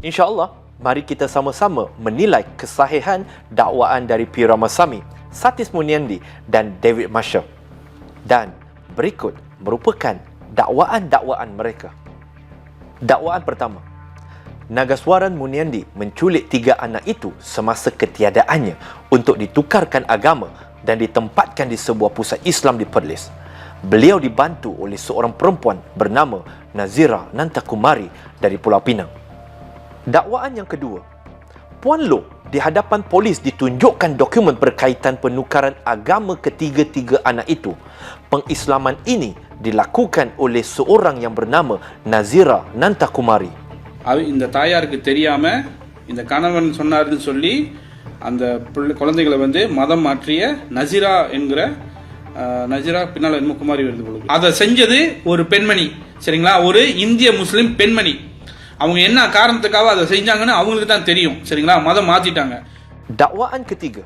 InsyaAllah, mari kita sama-sama menilai kesahihan dakwaan dari P. Ramasamy, Satis Muniandi dan David Marshall. Dan berikut merupakan dakwaan-dakwaan mereka. Dakwaan pertama, Nagaswaran Muniandi menculik 3 anak itu semasa ketiadaannya untuk ditukarkan agama dan ditempatkan di sebuah pusat Islam di Perlis. Beliau dibantu oleh seorang perempuan bernama Nazira Nantakumari dari Pulau Pinang. Dakwaan yang kedua, Puan Loh di hadapan polis ditunjukkan dokumen berkaitan penukaran agama ketiga-tiga anak itu. Pengislaman ini dilakukan oleh seorang yang bernama Nazira Nantakumari. இந்த தாயாருக்கு தெரியாம இந்த கணவன் சொன்னாருன்னு சொல்லி அந்த குழந்தைகளை வந்து மதம் மாற்றிய நசிரா என்கிற நசிரா பின்னால் என்ன குமாரி வருது போல அதை செஞ்சது ஒரு பெண்மணி, சரிங்களா, ஒரு இந்திய முஸ்லிம் பெண்மணி. அவங்க என்ன காரணத்துக்காக அதை செஞ்சாங்கன்னு அவங்களுக்கு தான் தெரியும், சரிங்களா, மதம் மாத்திட்டாங்க. Dakwaan ketiga,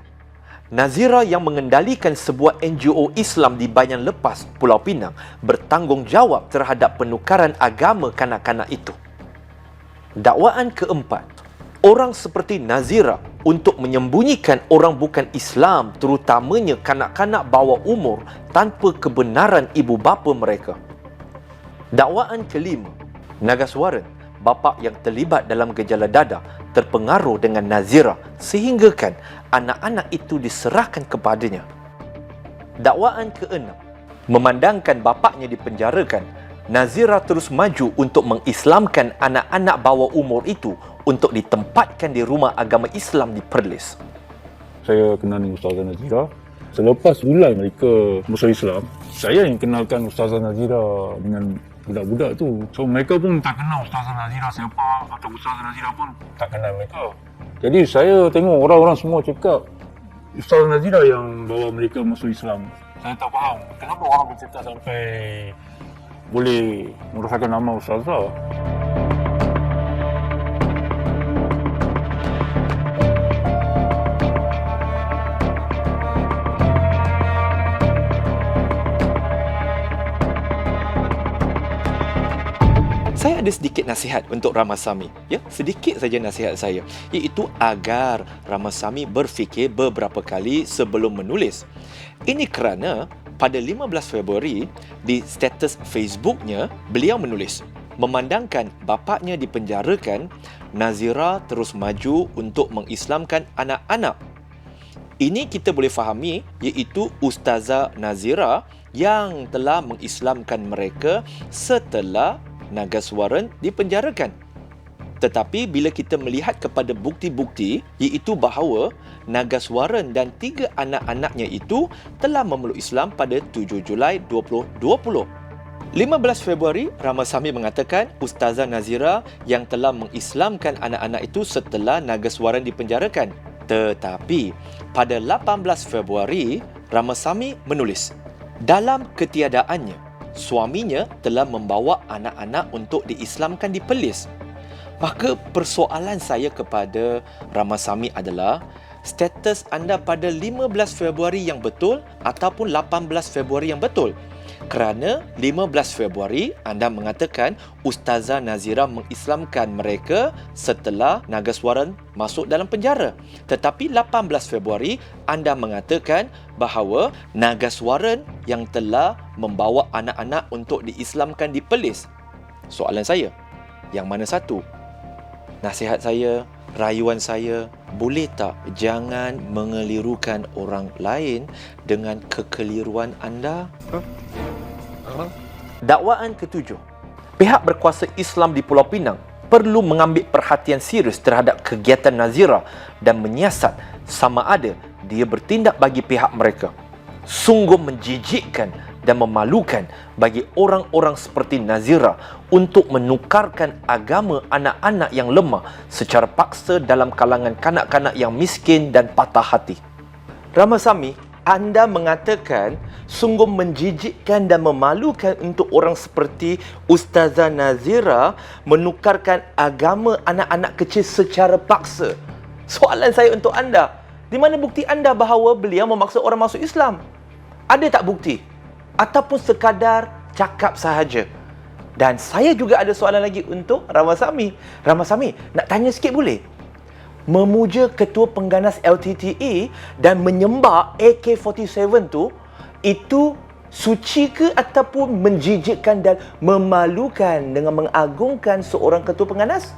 Nazira yang mengendalikan sebuah NGO Islam di Bayan Lepas, Pulau Pinang bertanggungjawab terhadap penukaran agama kanak-kanak itu. Dakwaan keempat, orang seperti Nazira untuk menyembunyikan orang bukan Islam, terutamanya kanak-kanak bawah umur tanpa kebenaran ibu bapa mereka. Dakwaan kelima, Nagaswaran, bapa yang terlibat dalam gejala dadah, terpengaruh dengan Nazira sehinggakan anak-anak itu diserahkan kepadanya. Dakwaan keenam, memandangkan bapaknya dipenjarakan, Nazira terus maju untuk mengislamkan anak-anak bawah umur itu untuk ditempatkan di rumah agama Islam di Perlis. Saya kenal dengan Ustazah Nazira. Selepas bulan mereka masuk Islam, saya yang kenalkan Ustazah Nazira dengan budak-budak tu. So mereka pun tak kenal Ustazah Nazira siapa, atau Ustazah Nazira pun tak kenal mereka. Jadi saya tengok orang-orang semua cakap Ustazah Nazira yang bawa mereka masuk Islam. Saya tak faham kenapa orang bercakap sampai boleh merosakkan nama Ustazah. Saya ada sedikit nasihat untuk Ramasamy, ya, sedikit saja nasihat saya, iaitu agar Ramasamy berfikir beberapa kali sebelum menulis. Ini kerana pada 15 Februari di status Facebooknya beliau menulis, memandangkan bapaknya dipenjarakan, Nazira terus maju untuk mengislamkan anak-anak. Ini kita boleh fahami iaitu Ustazah Nazira yang telah mengislamkan mereka setelah Nagaswaran dipenjarakan. Tetapi bila kita melihat kepada bukti-bukti iaitu bahawa Nagaswaran dan 3 anak-anaknya itu telah memeluk Islam pada 7 Julai 2020. 15 Februari, Ramasamy mengatakan Ustazah Nazira yang telah mengislamkan anak-anak itu setelah Nagaswaran dipenjarakan. Tetapi pada 18 Februari, Ramasamy menulis, dalam ketiadaannya, suaminya telah membawa anak-anak untuk diislamkan di Perlis. Maka persoalan saya kepada Ramasamy adalah, status anda pada 15 Februari yang betul ataupun 18 Februari yang betul? Kerana 15 Februari anda mengatakan Ustazah Nazira mengislamkan mereka setelah Nagaswaran masuk dalam penjara. Tetapi 18 Februari anda mengatakan bahawa Nagaswaran yang telah membawa anak-anak untuk diislamkan di Perlis. Soalan saya, yang mana satu? Nasihat saya, rayuan saya, boleh tak jangan mengelirukan orang lain dengan kekeliruan anda? Dakwaan ketujuh, pihak berkuasa Islam di Pulau Pinang perlu mengambil perhatian serius terhadap kegiatan Nazira dan menyiasat sama ada dia bertindak bagi pihak mereka. Sungguh menjijikkan dan memalukan bagi orang-orang seperti Nazira untuk menukarkan agama anak-anak yang lemah secara paksa dalam kalangan kanak-kanak yang miskin dan patah hati. Ramasamy, anda mengatakan sungguh menjijikkan dan memalukan untuk orang seperti Ustazah Nazira menukarkan agama anak-anak kecil secara paksa. Soalan saya untuk anda, di mana bukti anda bahawa beliau memaksa orang masuk Islam? Ada tak bukti? Ataupun sekadar cakap sahaja? Dan saya juga ada soalan lagi untuk Ramasamy. Ramasamy, nak tanya sikit boleh? Memuja ketua pengganas LTTE dan menyembah AK-47 tu, itu suci ke ataupun menjijikkan dan memalukan dengan mengagungkan seorang ketua pengganas?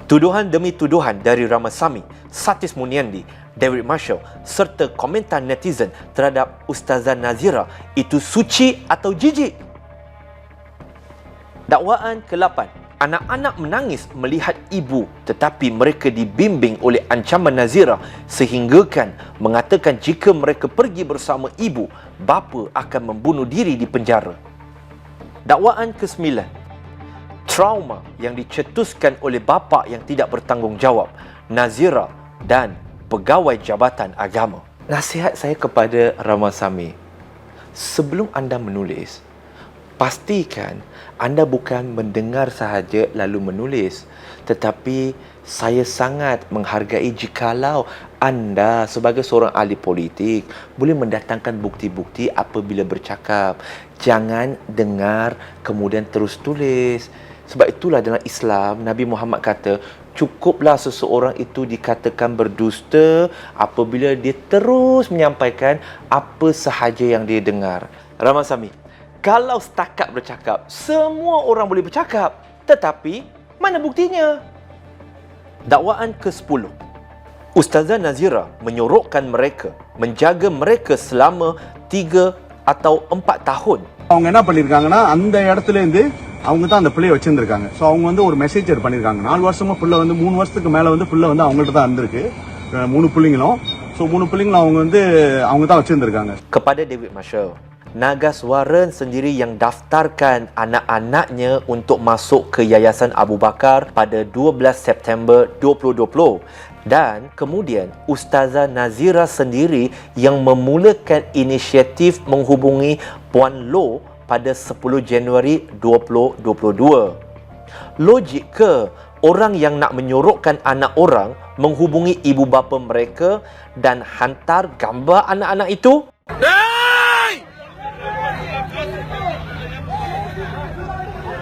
Tuduhan demi tuduhan dari Ramasamy, Satis Muniandi, David Marshall serta komentar netizen terhadap Ustazah Nazira itu suci atau jijik? Dakwaan ke-8. Anak-anak menangis melihat ibu tetapi mereka dibimbing oleh ancaman Nazira sehinggakan mengatakan jika mereka pergi bersama ibu, bapa akan membunuh diri di penjara. Dakwaan ke-9. Trauma yang dicetuskan oleh bapa yang tidak bertanggungjawab, Nazira dan pegawai Jabatan Agama. Nasihat saya kepada Ramasamy, sebelum anda menulis, pastikan anda bukan mendengar sahaja lalu menulis, tetapi saya sangat menghargai jikalau anda sebagai seorang ahli politik boleh mendatangkan bukti-bukti apabila bercakap. Jangan dengar kemudian terus tulis. Sebab itulah dalam Islam, Nabi Muhammad kata, cukuplah seseorang itu dikatakan berdusta apabila dia terus menyampaikan apa sahaja yang dia dengar. Ramasamy, kalau setakat bercakap, semua orang boleh bercakap. Tetapi, mana buktinya? Dakwaan ke-10. Ustazah Nazira menyorokkan mereka, menjaga mereka selama 3 atau 4 tahun. அவங்க என்ன பண்ணிருக்காங்கன்னா அந்த இடத்துல இருந்து அவங்க தான் அந்த பிள்ளையை வச்சிருந்திருக்காங்க. ஸோ அவங்க வந்து ஒரு மெசேஜர் பண்ணிருக்காங்க. 4 வருஷமா பிள்ளை வந்து 3 வருஷத்துக்கு மேல வந்து பிள்ளை வந்து அவங்கள்ட்ட தான் இருந்திருக்கு. 3 பிள்ளைங்களும். ஸோ 3 பிள்ளைங்களும் அவங்க தான் வச்சிருந்திருக்காங்க. Kepada David Marshall, Nagaswaran sendiri yang daftarkan anak-anaknya untuk masuk ke Yayasan Abu Bakar pada 12 September 2020 dan kemudian Ustazah Nazira sendiri yang memulakan inisiatif menghubungi Puan Loh pada 10 Januari 2022. Logik ke orang yang nak menyorokkan anak orang menghubungi ibu bapa mereka dan hantar gambar anak-anak itu?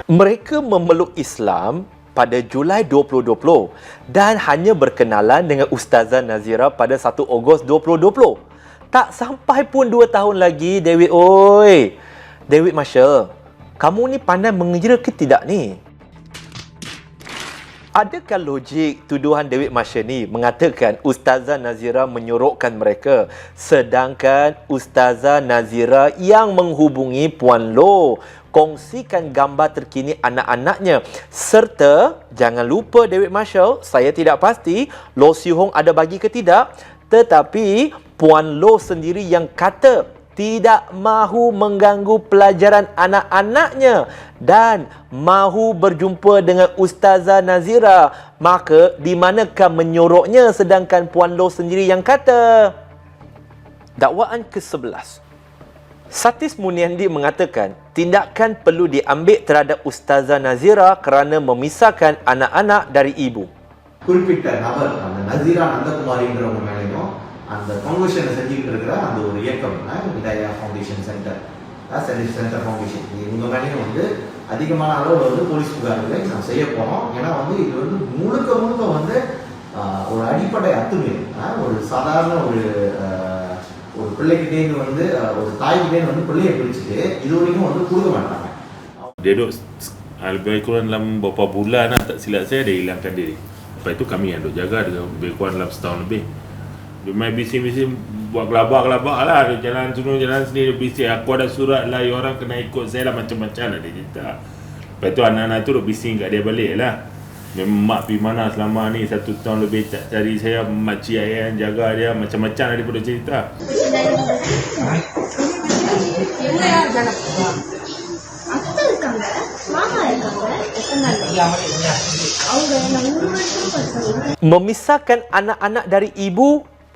Mereka memeluk Islam pada Julai 2020 dan hanya berkenalan dengan Ustazah Nazira pada 1 Ogos 2020. Tak sampai pun 2 tahun lagi, David. Oi, David Marshall, kamu ni pandai mengira ke tidak ni? Adakah logik tuduhan David Marshall ni mengatakan Ustazah Nazira menyorokkan mereka sedangkan Ustazah Nazira yang menghubungi Puan Loh, kongsikan gambar terkini anak-anaknya serta jangan lupa David Marshall, saya tidak pasti Loh Siew Hong ada bagi ke tidak, tetapi Puan Loh sendiri yang kata tidak mahu mengganggu pelajaran anak-anaknya dan mahu berjumpa dengan Ustazah Nazira. Maka di manakah menyoroknya sedangkan Puan Loh sendiri yang kata? Dakwaan ke-11. Satis Muniandi mengatakan tindakan perlu diambil terhadap Ustazah Nazira kerana memisahkan anak-anak dari ibu. குறிப்பிட்ட நபர் அந்த நசீரா நந்தகுமாரின்றவங்க மேலேயும் அந்த ஃபவுண்டேஷனை செஞ்சுக்கிட்டு இருக்கிற அந்த ஒரு இயக்கம் Bidaya foundation centre centre foundation இவங்க மேலேயும் வந்து அதிகமான அளவில் வந்து போலீஸ் புகார்களை நாம் செய்ய போகிறோம். ஏன்னா வந்து இது வந்து முழுக்க முழுக்க வந்து ஒரு அடிப்படை அத்துமீறல். ஒரு சாதாரண ஒரு பிள்ளைகிட்டேன்னு வந்து ஒரு தாய்கிட்டேன்னு வந்து பிள்ளையை பிடிச்சிட்டு இது வரைக்கும் வந்து கொடுக்க மாட்டாங்க. Dia duduk lebih kurang dalam beberapa bulan lah, tak silap saya dia hilangkan diri. Lepas itu kami yang duduk jaga dia lebih kurang dalam setahun lebih. Dia main bising-bising buat gelabak-gelabak lah. Dia jalan jalan sini dia bising. Aku ada surat lah, orang kena ikut saya lah, macam-macam lah dia cerita. Lepas tu anak-anak tu duduk bising kat dia balik lah. Memang mak pergi mana selama ni 1 tahun lebih cari saya, makcik ayah yang jaga dia, macam-macam lah dia pun cerita. அத்தை இருக்காங்க, மாமா இருக்காங்க, அவங்க என்ன 3 வருஷம் படிச்சாங்க. Memisahkan anak-anak dari ibu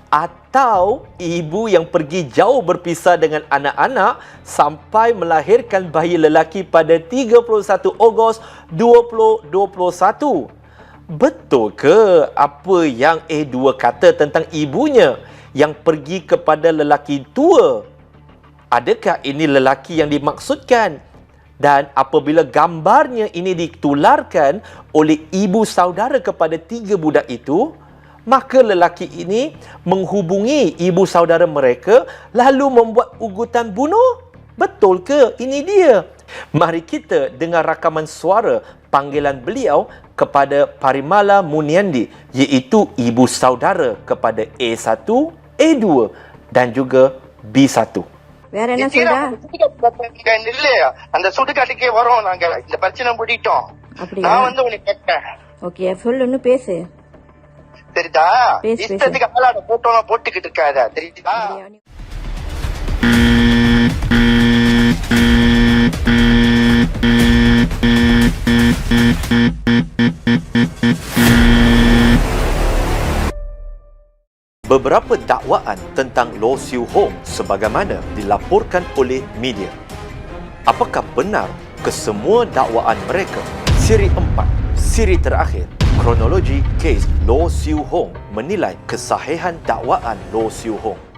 atau ibu yang pergi jauh berpisah dengan anak-anak sampai melahirkan bayi lelaki pada 31 Ogos 2021. Betul ke apa yang A2 kata tentang ibunya yang pergi kepada lelaki tua? Adakah ini lelaki yang dimaksudkan? Dan apabila gambarnya ini ditularkan oleh ibu saudara kepada 3 budak itu, maka lelaki ini menghubungi ibu saudara mereka lalu membuat ugutan bunuh. Betul ke? Ini dia. Mari kita dengar rakaman suara panggilan beliau kepada Parimala Muniandi, iaitu ibu saudara kepada A1, A2 dan juga B1. வேற என்ன சொல்ற இல்லையா அந்த சுடுகாட்டுக்கே வரோம் நாங்க இந்த பிரச்சனை முடிட்டோம் அப்படியா நான் வந்து உனக்கு கேட்டேன் ஓகே சொல்லு பேசு தெரியுதா பேசு. இஷ்டத்துக்கு ஆளாட போட்டோம் போட்டுக்கிட்டு இருக்காத தெரியுதா Beberapa dakwaan tentang Loh Siu Hong sebagaimana dilaporkan oleh media. Apakah benar kesemua dakwaan mereka? Siri 4, siri terakhir, kronologi kes Loh Siu Hong menilai kesahihan dakwaan Loh Siu Hong.